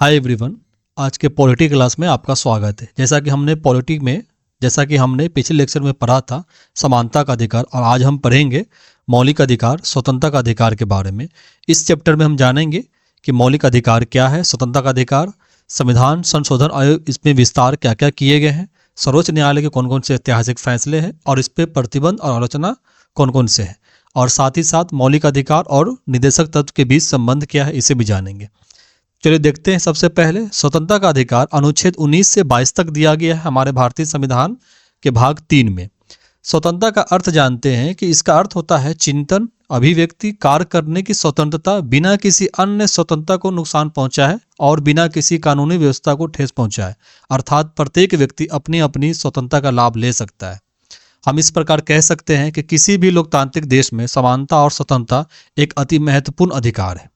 Hi everyone. आज के polity class में आपका स्वागत है। जैसा कि हमने पिछले लेक्चर में पढ़ा था समानता का अधिकार, और आज हम पढ़ेंगे मौलिक अधिकार स्वतंत्रता का अधिकार के बारे में। इस चैप्टर में हम जानेंगे कि मौलिक अधिकार क्या है, स्वतंत्रता का अधिकार, संविधान संशोधन आयोग इसमें विस्तार क्या क्या किए गए हैं, सर्वोच्च न्यायालय के कौन कौन से ऐतिहासिक फैसले हैं और इस पर प्रतिबंध और आलोचना कौन कौन से हैं, और साथ ही साथ मौलिक अधिकार और निदेशक तत्व के बीच संबंध क्या है, इसे भी जानेंगे। चलिए देखते हैं। सबसे पहले स्वतंत्रता का अधिकार अनुच्छेद 19 से 22 तक दिया गया है हमारे भारतीय संविधान के भाग 3 में। स्वतंत्रता का अर्थ जानते हैं कि इसका अर्थ होता है चिंतन, अभिव्यक्ति, कार्य करने की स्वतंत्रता बिना किसी अन्य स्वतंत्रता को नुकसान पहुंचाए और बिना किसी कानूनी व्यवस्था को ठेस पहुंचाए। अर्थात प्रत्येक व्यक्ति अपनी अपनी स्वतंत्रता का लाभ ले सकता है। हम इस प्रकार कह सकते हैं कि किसी भी लोकतांत्रिक देश में समानता और स्वतंत्रता एक अति महत्वपूर्ण अधिकार है।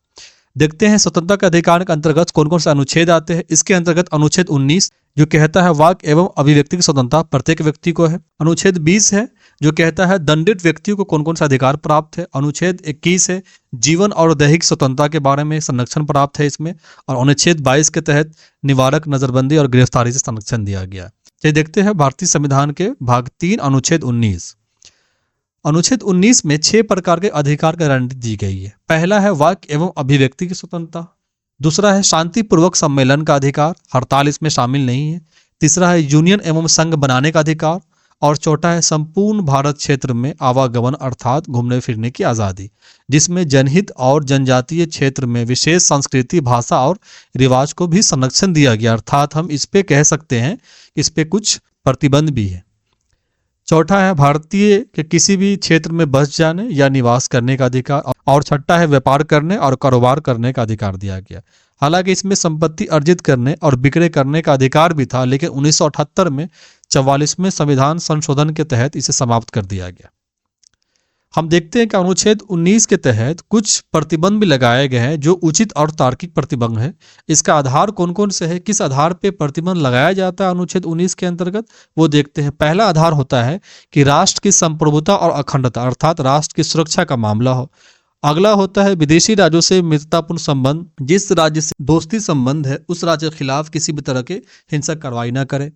देखते हैं स्वतंत्रता के अधिकार के अंतर्गत कौन कौन से अनुच्छेद आते हैं। इसके अंतर्गत अनुच्छेद 19 जो कहता है वाक एवं अभिव्यक्ति की स्वतंत्रता प्रत्येक व्यक्ति को है। अनुच्छेद 20 है जो कहता है दंडित व्यक्तियों को कौन कौन सा अधिकार प्राप्त है। अनुच्छेद 21 है जीवन और दैहिक स्वतंत्रता के बारे में संरक्षण प्राप्त है इसमें। और अनुच्छेद 22 के तहत निवारक, नजरबंदी और गिरफ्तारी से संरक्षण दिया गया है। चलिए देखते हैं भारतीय संविधान के भाग 3 अनुच्छेद 19। अनुच्छेद 19 में 6 प्रकार के अधिकार की गारंटी दी गई है। पहला है वाक एवं अभिव्यक्ति की स्वतंत्रता। दूसरा है शांतिपूर्वक सम्मेलन का अधिकार, हड़ताल इसमें शामिल नहीं है। तीसरा है यूनियन एवं संघ बनाने का अधिकार। और चौथा है संपूर्ण भारत क्षेत्र में आवागमन अर्थात घूमने फिरने की आज़ादी, जिसमें जनहित और जनजातीय क्षेत्र में विशेष संस्कृति, भाषा और रिवाज को भी संरक्षण दिया गया। अर्थात हम इस पे कह सकते हैं इस पे कुछ प्रतिबंध भी है। चौथा है भारतीय के किसी भी क्षेत्र में बस जाने या निवास करने का अधिकार। और छठा है व्यापार करने और कारोबार करने का अधिकार दिया गया। हालांकि इसमें संपत्ति अर्जित करने और विक्रय करने का अधिकार भी था, लेकिन 1978 में 44वें संविधान संशोधन के तहत इसे समाप्त कर दिया गया। हम देखते हैं कि अनुच्छेद 19 के तहत कुछ प्रतिबंध भी लगाए गए हैं जो उचित और तार्किक प्रतिबंध है। इसका आधार कौन कौन से है, किस आधार पे प्रतिबंध लगाया जाता है अनुच्छेद 19 के अंतर्गत, वो देखते हैं। पहला आधार होता है कि राष्ट्र की संप्रभुता और अखंडता अर्थात राष्ट्र की सुरक्षा का मामला हो। अगला होता है विदेशी राज्यों से मित्रतापूर्ण संबंध, जिस राज्य से दोस्ती संबंध है उस राज्य के खिलाफ किसी भी तरह के हिंसक कार्रवाई न करे।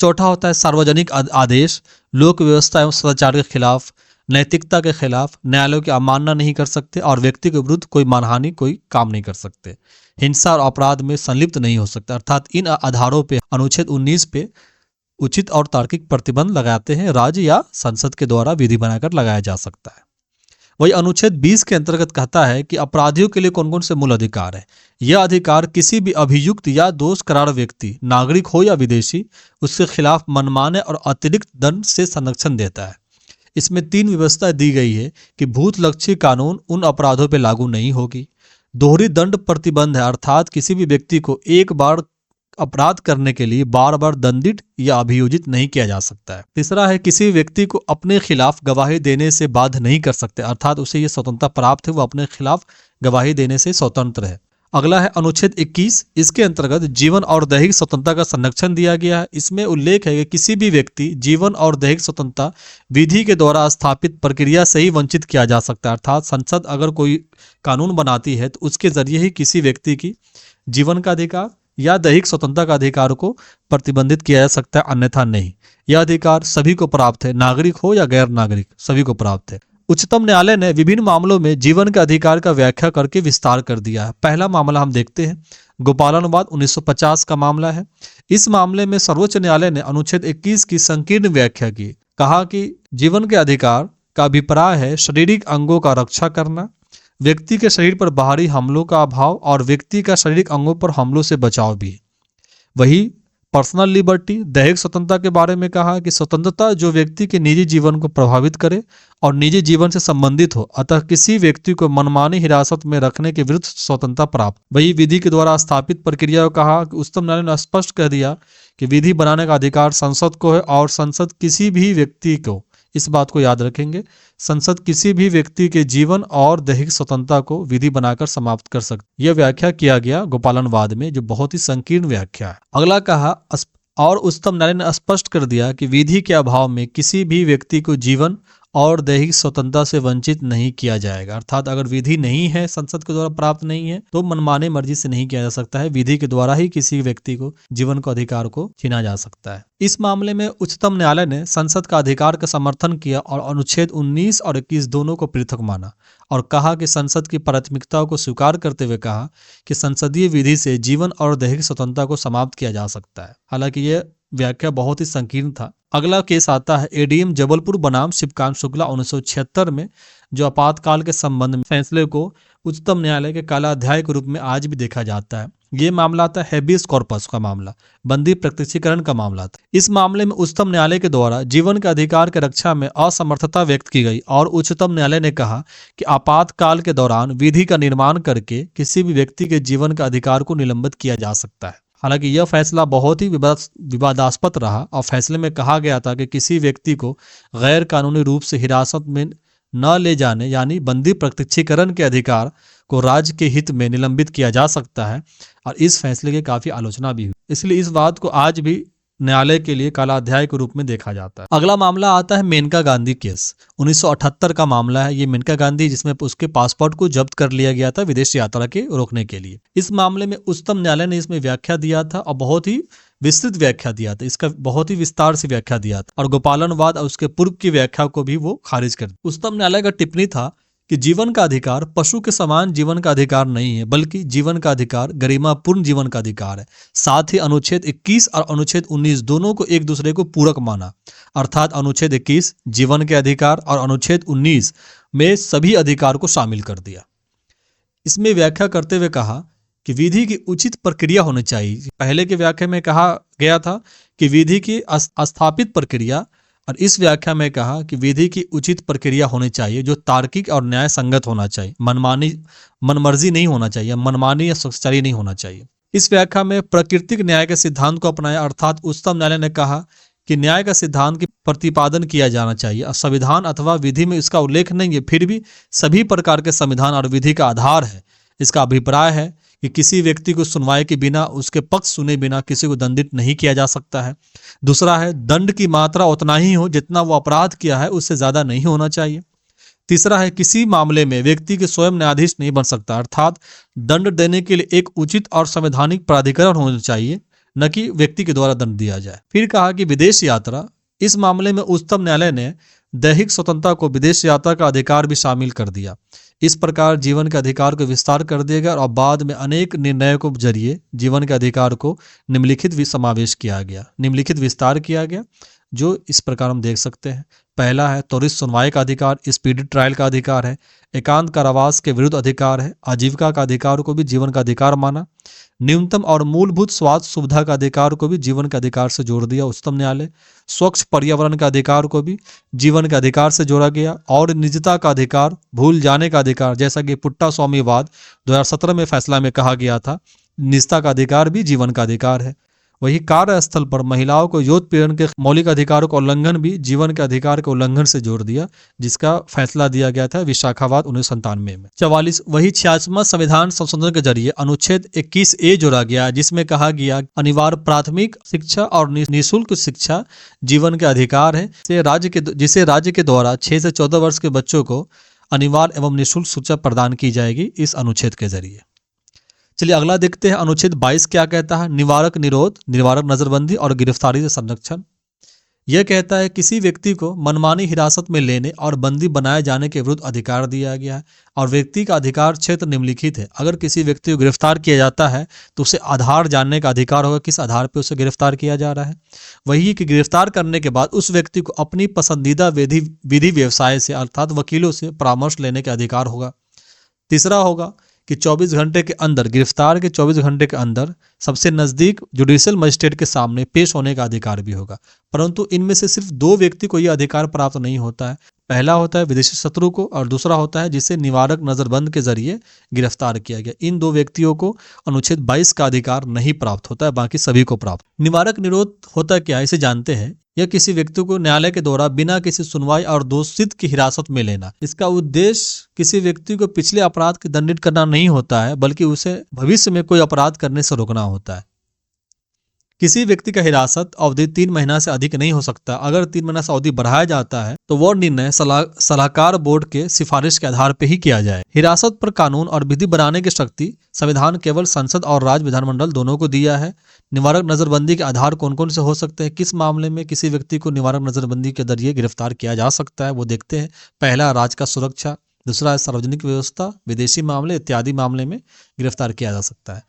चौथा होता है सार्वजनिक आदेश, लोक व्यवस्था एवं सदाचार के खिलाफ, नैतिकता के खिलाफ, न्यायालयों की अवमानना नहीं कर सकते और व्यक्ति के विरुद्ध कोई मानहानि कोई काम नहीं कर सकते, हिंसा और अपराध में संलिप्त नहीं हो सकते। अर्थात इन आधारों पे अनुच्छेद 19 पे उचित और तार्किक प्रतिबंध लगाते हैं, राज्य या संसद के द्वारा विधि बनाकर लगाया जा सकता है। वही अनुच्छेद 20 के अंतर्गत कहता है कि अपराधियों के लिए कौन कौन से मूल अधिकार है। यह अधिकार किसी भी अभियुक्त या दोष करार व्यक्ति, नागरिक हो या विदेशी, उसके खिलाफ मनमाने और अतिरिक्त दंड से संरक्षण देता है। इसमें 3 व्यवस्था दी गई है कि भूतलक्षी कानून उन अपराधों पर लागू नहीं होगी। दोहरी दंड प्रतिबंध है, अर्थात किसी भी व्यक्ति को एक बार अपराध करने के लिए बार बार दंडित या अभियोजित नहीं किया जा सकता है। तीसरा है किसी व्यक्ति को अपने खिलाफ गवाही देने से बाध्य नहीं कर सकते, अर्थात उसे यह स्वतंत्रता प्राप्त है, वो अपने खिलाफ गवाही देने से स्वतंत्र है। अगला है अनुच्छेद 21। इसके अंतर्गत जीवन और दैहिक स्वतंत्रता का संरक्षण दिया गया है। इसमें उल्लेख है कि किसी भी व्यक्ति जीवन और दैहिक स्वतंत्रता विधि के द्वारा स्थापित प्रक्रिया से ही वंचित किया जा सकता है। अर्थात संसद अगर कोई कानून बनाती है तो उसके जरिए ही किसी व्यक्ति की जीवन का अधिकार या दैहिक स्वतंत्रता का अधिकार को प्रतिबंधित किया जा सकता है, अन्यथा नहीं। यह अधिकार सभी को प्राप्त है, नागरिक हो या गैर नागरिक, सभी को प्राप्त है। उच्चतम न्यायालय ने विभिन्न मामलों में जीवन के अधिकार का व्याख्या करके विस्तार कर दिया है। पहला मामला हम देखते हैं, गोपालनवाद 1950 का मामला है। इस मामले में सर्वोच्च न्यायालय ने अनुच्छेद 21 की संकीर्ण व्याख्या की। कहा कि जीवन के अधिकार का अभिप्राय है शारीरिक अंगों का रक्षा करना, व्यक्ति के शरीर पर बाहरी हमलों का अभाव और व्यक्ति का शारीरिक अंगों पर हमलों से बचाव भी। वही पर्सनल लिबर्टी, दैहिक स्वतंत्रता के बारे में कहा कि स्वतंत्रता जो व्यक्ति के निजी जीवन को प्रभावित करे और निजी जीवन से संबंधित हो, अतः किसी व्यक्ति को मनमानी हिरासत में रखने के विरुद्ध स्वतंत्रता प्राप्त। वही विधि के द्वारा स्थापित प्रक्रिया को कहा कि उच्चतम न्यायालय ने स्पष्ट कह दिया कि विधि बनाने का अधिकार संसद को है और संसद किसी भी व्यक्ति को, इस बात को याद रखेंगे, संसद किसी भी व्यक्ति के जीवन और दैहिक स्वतंत्रता को विधि बनाकर समाप्त कर सकती। यह व्याख्या किया गया गोपालनवाद में, जो बहुत ही संकीर्ण व्याख्या है। अगला कहा और उच्चतम न्यायालय ने स्पष्ट कर दिया कि विधि के अभाव में किसी भी व्यक्ति को जीवन और दैहिक स्वतंत्रता से वंचित नहीं किया जाएगा। अर्थात अगर विधि नहीं है, संसद के द्वारा प्राप्त नहीं है, तो मनमाने मर्जी से नहीं किया जा सकता है। विधि के द्वारा ही किसी व्यक्ति को जीवन को अधिकार को छीना जा सकता है। इस मामले में उच्चतम न्यायालय ने संसद का अधिकार का समर्थन किया और अनुच्छेद 19 और 21 दोनों को पृथक माना और कहा कि संसद की प्राथमिकताओं को स्वीकार करते हुए कहा कि संसदीय विधि से जीवन और दैहिक स्वतंत्रता को समाप्त किया जा सकता है। हालांकि यह व्याख्या बहुत ही संकीर्ण था। अगला केस आता है एडीएम जबलपुर बनाम शिवकांत शुक्ला 1976 में, जो आपातकाल के संबंध में फैसले को उच्चतम न्यायालय के काला अध्याय के रूप में आज भी देखा जाता है। ये मामला था हैबियस कॉर्पस का मामला, बंदी प्रत्यक्षीकरण का मामला था। इस मामले में उच्चतम न्यायालय के द्वारा जीवन के अधिकार की रक्षा में असमर्थता व्यक्त की गई और उच्चतम न्यायालय ने कहा कि आपातकाल के दौरान विधि का निर्माण करके किसी भी व्यक्ति के जीवन के अधिकार को निलंबित किया जा सकता है। हालांकि यह फैसला बहुत ही विवादास्पद रहा और फैसले में कहा गया था कि किसी व्यक्ति को गैर कानूनी रूप से हिरासत में न ले जाने यानी बंदी प्रत्यक्षीकरण के अधिकार को राज्य के हित में निलंबित किया जा सकता है और इस फैसले की काफी आलोचना भी हुई। इसलिए इस बात को आज भी न्यायालय के लिए काला अध्याय के रूप में देखा जाता है। अगला मामला आता है मेनका गांधी केस, 1978 का मामला है। ये मेनका गांधी जिसमें उसके पासपोर्ट को जब्त कर लिया गया था विदेश यात्रा के रोकने के लिए। इस मामले में उच्चतम न्यायालय ने इसमें व्याख्या दिया था और बहुत ही विस्तृत व्याख्या दिया था, इसका बहुत ही विस्तार से व्याख्या दिया था और गोपालनवाद और उसके पूर्व की व्याख्या को भी वो खारिज कर दिया। उच्चतम न्यायालय का टिप्पणी था कि जीवन का अधिकार पशु के समान जीवन का अधिकार नहीं है, बल्कि जीवन का अधिकार गरिमापूर्ण जीवन का अधिकार है। साथ ही अनुच्छेद 21 और अनुच्छेद 19 दोनों को एक दूसरे को पूरक माना, अर्थात अनुच्छेद 21 जीवन के अधिकार और अनुच्छेद 19 में सभी अधिकार को शामिल कर दिया। इसमें व्याख्या करते हुए कहा कि विधि की उचित प्रक्रिया होनी चाहिए। पहले के व्याख्या में कहा गया था कि विधि की स्थापित प्रक्रिया, और इस व्याख्या में कहा कि विधि की उचित प्रक्रिया होनी चाहिए जो तार्किक और न्याय संगत होना चाहिए, मनमर्जी नहीं होना चाहिए, मनमानी या स्वैच्छिक नहीं होना चाहिए। इस व्याख्या में प्राकृतिक न्याय के सिद्धांत को अपनाया, अर्थात उच्चतम न्यायालय ने कहा कि न्याय का सिद्धांत की प्रतिपादन किया जाना चाहिए और संविधान अथवा विधि में इसका उल्लेख नहीं है, फिर भी सभी प्रकार के संविधान और विधि का आधार है। इसका अभिप्राय है कि किसी व्यक्ति को सुनवाई के बिना, उसके पक्ष सुने बिना किसी को दंडित नहीं किया जा सकता है। दूसरा है दंड की मात्रा उतना ही हो जितना वो अपराध किया है, उससे ज्यादा नहीं होना चाहिए। तीसरा है किसी मामले में व्यक्ति के स्वयं न्यायाधीश नहीं बन सकता, अर्थात दंड देने के लिए एक उचित और संवैधानिक प्राधिकरण होना चाहिए, न कि व्यक्ति के द्वारा दंड दिया जाए। फिर कहा कि विदेश यात्रा, इस मामले में उच्चतम न्यायालय ने दैहिक स्वतंत्रता को विदेश यात्रा का अधिकार भी शामिल कर दिया। इस प्रकार जीवन के अधिकार को विस्तार कर दिया गया और बाद में अनेक निर्णयों के जरिए जीवन के अधिकार को निम्नलिखित भी समावेश किया गया, निम्नलिखित विस्तार किया गया, जो इस प्रकार हम देख सकते हैं। पहला है त्वरित सुनवाई का अधिकार, स्पीडी ट्रायल का अधिकार है, एकांत कारावास के विरुद्ध अधिकार है, आजीविका का अधिकार को भी जीवन का अधिकार माना, न्यूनतम और मूलभूत स्वास्थ्य सुविधा का अधिकार को भी जीवन के अधिकार से जोड़ दिया उच्चतम न्यायालय, स्वच्छ पर्यावरण का अधिकार को भी जीवन के अधिकार से जोड़ा गया और निजता का अधिकार, भूल जाने का अधिकार, जैसा कि पुट्टा स्वामीवाद 2017 में फैसला में कहा गया था, निजता का अधिकार भी जीवन का अधिकार है। वही कार्यस्थल पर महिलाओं को यौन के मौलिक अधिकारों का उल्लंघन भी जीवन के अधिकार के उल्लंघन से जोड़ दिया, जिसका फैसला दिया गया था विशाखावाद 1997 में। 44 वही 86वां संविधान संशोधन के जरिए अनुच्छेद 21A जोड़ा गया, जिसमें कहा गया अनिवार्य प्राथमिक शिक्षा और निःशुल्क शिक्षा जीवन के अधिकार है, जिसे राज्य के द्वारा 6 से 14 वर्ष के बच्चों को अनिवार्य एवं निःशुल्क शिक्षा प्रदान की जाएगी इस अनुच्छेद के जरिए। चलिए अगला देखते हैं अनुच्छेद 22 क्या कहता है। निवारक निरोध, निवारक नजरबंदी और गिरफ्तारी से संरक्षण। यह कहता है किसी व्यक्ति को मनमानी हिरासत में लेने और बंदी बनाए जाने के विरुद्ध अधिकार दिया गया है और व्यक्ति का अधिकार क्षेत्र निम्नलिखित है। अगर किसी व्यक्ति को गिरफ्तार किया जाता है तो उसे आधार जानने का अधिकार होगा, किस आधार पर उसे गिरफ्तार किया जा रहा है। वही कि गिरफ्तार करने के बाद उस व्यक्ति को अपनी पसंदीदा विधि व्यवसाय से अर्थात वकीलों से परामर्श लेने का अधिकार होगा। तीसरा होगा कि 24 घंटे के अंदर, गिरफ्तार के 24 घंटे के अंदर सबसे नजदीक जुडिशियल मजिस्ट्रेट के सामने पेश होने का अधिकार भी होगा। परंतु इनमें से सिर्फ 2 व्यक्ति को यह अधिकार प्राप्त नहीं होता है। पहला होता है विदेशी शत्रु को और दूसरा होता है जिसे निवारक नजरबंद के जरिए गिरफ्तार किया गया। इन 2 व्यक्तियों को अनुच्छेद 22 का अधिकार नहीं प्राप्त होता है, बाकी सभी को प्राप्त। निवारक निरोध होता क्या है, इसे जानते हैं। यह किसी व्यक्ति को न्यायालय के द्वारा बिना किसी सुनवाई और दोषित की हिरासत में लेना। इसका उद्देश्य किसी व्यक्ति को पिछले अपराध की दंडित करना नहीं होता है, बल्कि उसे भविष्य में कोई अपराध करने से रोकना होता है। किसी व्यक्ति का हिरासत अवधि 3 महीना से अधिक नहीं हो सकता। अगर 3 महीना से अवधि बढ़ाया जाता है तो वह निर्णय सलाहकार बोर्ड के सिफारिश के आधार पर ही किया जाए। हिरासत पर कानून और विधि बनाने की शक्ति संविधान केवल संसद और राज्य विधानमंडल दोनों को दिया है। निवारक नजरबंदी के आधार कौन कौन से हो सकते हैं, किस मामले में किसी व्यक्ति को निवारक नजरबंदी के जरिए गिरफ्तार किया जा सकता है, वो देखते हैं। पहला, राज्य का सुरक्षा। दूसरा है सार्वजनिक व्यवस्था, विदेशी मामले इत्यादि मामले में गिरफ्तार किया जा सकता है।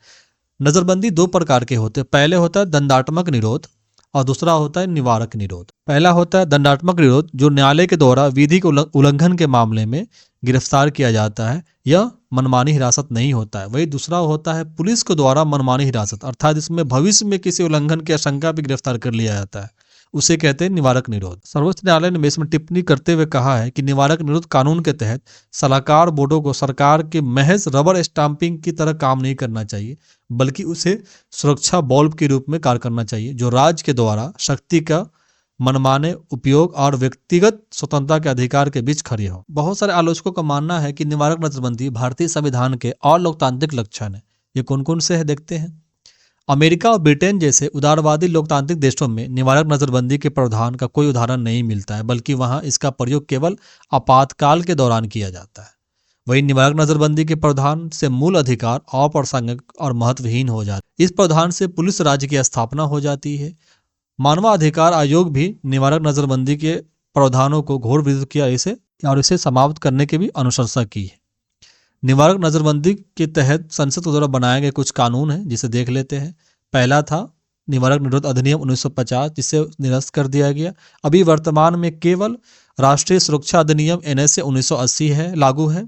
नजरबंदी 2 प्रकार के होते हैं। पहले होता है दंडात्मक निरोध और दूसरा होता है निवारक निरोध। पहला होता है दंडात्मक निरोध, जो न्यायालय के द्वारा विधि के उल्लंघन के मामले में गिरफ्तार किया जाता है। यह मनमानी हिरासत नहीं होता है। वही दूसरा होता है पुलिस के द्वारा मनमानी हिरासत, अर्थात इसमें भविष्य में किसी उल्लंघन की आशंका भी गिरफ्तार कर लिया जाता है, उसे कहते हैं निवारक निरोध। सर्वोच्च न्यायालय ने इसमें टिप्पणी करते हुए कहा है कि निवारक निरोध कानून के तहत सलाहकार बोर्डों को सरकार के महज रबर स्टाम्पिंग की तरह काम नहीं करना चाहिए, बल्कि उसे सुरक्षा बल्ब के रूप में कार्य करना चाहिए, जो राज्य के द्वारा शक्ति का मनमाने उपयोग और व्यक्तिगत स्वतंत्रता के अधिकार के बीच खड़ी हो। बहुत सारे आलोचकों का मानना है कि निवारक नजरबंदी भारतीय संविधान के और लोकतांत्रिक लक्षण है। ये कौन कौन से है, देखते हैं। अमेरिका और ब्रिटेन जैसे उदारवादी लोकतांत्रिक देशों में निवारक नजरबंदी के प्रावधान का कोई उदाहरण नहीं मिलता है, बल्कि वहां इसका प्रयोग केवल आपातकाल के दौरान किया जाता है। वही निवारक नजरबंदी के प्रावधान से मूल अधिकार अप्रासंगिक और महत्वहीन हो जाते हैं। इस प्रावधान से पुलिस राज्य की स्थापना हो जाती है। मानवाधिकार आयोग भी निवारक नजरबंदी के प्रावधानों को घोर विरोध किया और इसे समाप्त करने की भी अनुशंसा की है। निवारक नजरबंदी के तहत संसद के द्वारा बनाए गए कुछ कानून हैं, जिसे देख लेते हैं। पहला था निवारक निरोध अधिनियम 1950, जिसे निरस्त कर दिया गया। अभी वर्तमान में केवल राष्ट्रीय सुरक्षा अधिनियम NSA 1980 है, लागू है।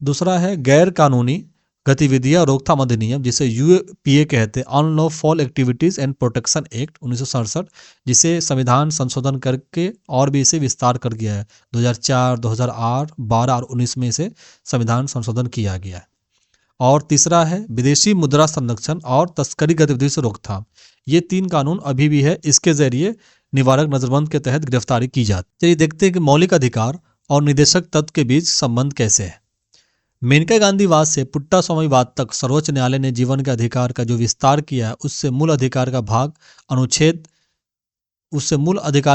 दूसरा है गैर कानूनी गतिविधियां रोकथाम अधिनियम, जिसे UAPA कहते हैं, unlawful activities and protection act 1967, जिसे संविधान संशोधन करके और भी इसे विस्तार कर दिया है। 2004, 2008, 12 और 19 में इसे संविधान संशोधन किया गया है। और तीसरा है विदेशी मुद्रा संरक्षण और तस्करी गतिविधि से रोकथाम। ये 3 कानून अभी भी है, इसके जरिए निवारक नजरबंद के तहत गिरफ्तारी की जाती है। चलिए देखते हैं कि मौलिक अधिकार और निदेशक तत्व के बीच संबंध कैसे है। मेनका गांधीवाद से पुट्टा स्वामीवाद तक सर्वोच्च न्यायालय ने जीवन के अधिकार का जो विस्तार किया है, उससे मूल अधिकार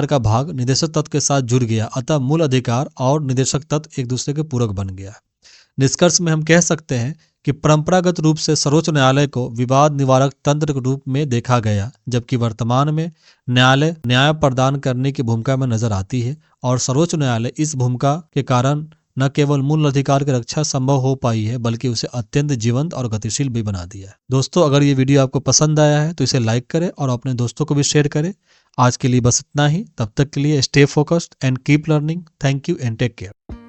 का भाग निदेशक तत्व के साथ जुड़ गया। अतः मूल अधिकार और निदेशक तत्व एक दूसरे के पूरक बन गया। निष्कर्ष में हम कह सकते हैं कि परंपरागत रूप से सर्वोच्च न्यायालय को विवाद निवारक तंत्र के रूप में देखा गया, जबकि वर्तमान में न्यायालय न्याय प्रदान करने की भूमिका में नजर आती है। और सर्वोच्च न्यायालय इस भूमिका के कारण न केवल मूल अधिकार की रक्षा संभव हो पाई है, बल्कि उसे अत्यंत जीवंत और गतिशील भी बना दिया है। दोस्तों, अगर ये वीडियो आपको पसंद आया है तो इसे लाइक करें और अपने दोस्तों को भी शेयर करें। आज के लिए बस इतना ही। तब तक के लिए stay focused and keep learning. Thank you and take care.